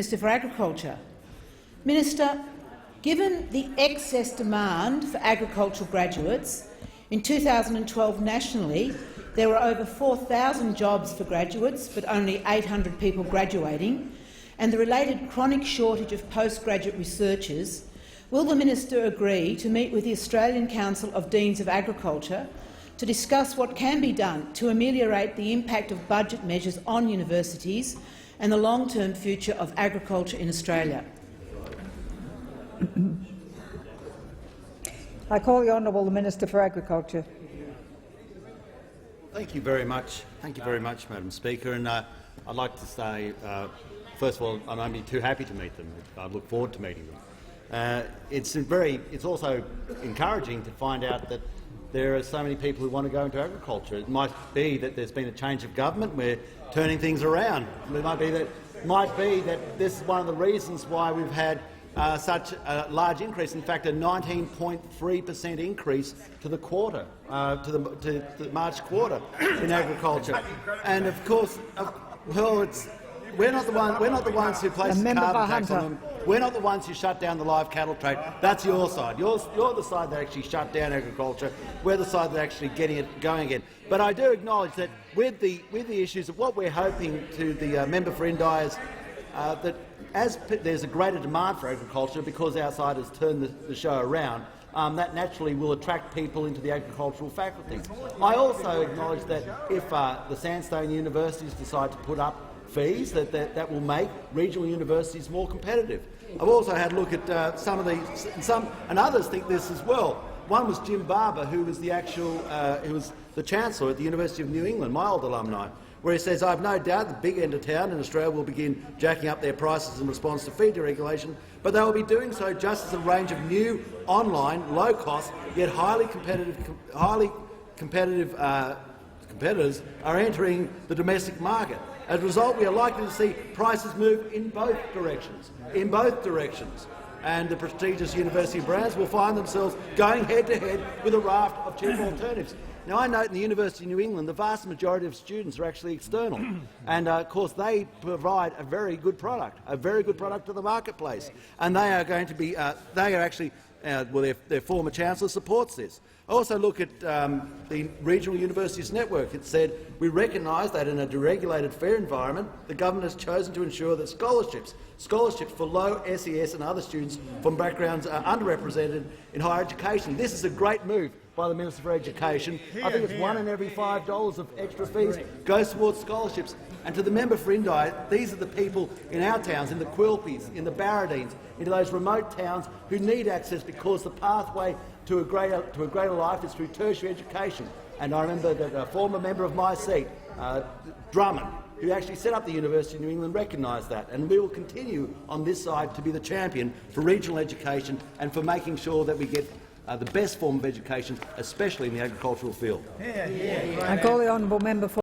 Minister for Agriculture. Minister, given the excess demand for agricultural graduates, in 2012 nationally there were over 4,000 jobs for graduates but only 800 people graduating, and the related chronic shortage of postgraduate researchers, will the minister agree to meet with the Australian Council of Deans of Agriculture to discuss what can be done to ameliorate the impact of budget measures on universities and the long-term future of agriculture in Australia? I call the Honourable Minister for Agriculture. Thank you very much. Thank you very much, Madam Speaker. And I'd like to say, first of all, I'm only too happy to meet them. I look forward to meeting them. It's also encouraging to find out that there are so many people who want to go into agriculture. It might be that there's been a change of government. We're turning things around. It might be that this is one of the reasons why we've had such a large increase. In fact, a 19.3% increase to the quarter, to the March quarter in agriculture. And of course, we're not the ones who place the carbon tax on them. We're not the ones who shut down the live cattle trade. That's your side. You're the side that actually shut down agriculture. We're the side that's actually getting it going again. But I do acknowledge that with the issues of what we're hoping to the member for Indi is that as there's a greater demand for agriculture because outsiders turn the show around, that naturally will attract people into the agricultural faculties. I also acknowledge that if the sandstone universities decide to put up fees, that will make regional universities more competitive. I've also had a look at some of these, and others think this as well. One was Jim Barber, who was who was the Chancellor at the University of New England, my old alumni, where he says, "I have no doubt the big end of town in Australia will begin jacking up their prices in response to feed deregulation, but they will be doing so just as a range of new online, low-cost yet highly competitive competitors are entering the domestic market. As a result, we are likely to see prices move in both directions. And the prestigious university brands will find themselves going head-to-head with a raft of cheaper alternatives." Now, I note in the University of New England the vast majority of students are actually external, and of course they provide a very good product to the marketplace, and they are going to be their former Chancellor supports this. I also look at the Regional Universities Network. It said, "We recognise that in a deregulated fair environment, the government has chosen to ensure that scholarships for low SES and other students from backgrounds are underrepresented in higher education." This is a great move by the Minister for Education. I think it's $1 in every $5 of extra fees goes towards scholarships. And to the member for Indi, these are the people in our towns, in the Quilpies, in the Barradines, into those remote towns who need access because the pathway to a greater life is through tertiary education. And I remember that a former member of my seat, Drummond, who actually set up the University of New England, recognised that, and we will continue on this side to be the champion for regional education and for making sure that we get the best form of education, especially in the agricultural field. I call the honourable member for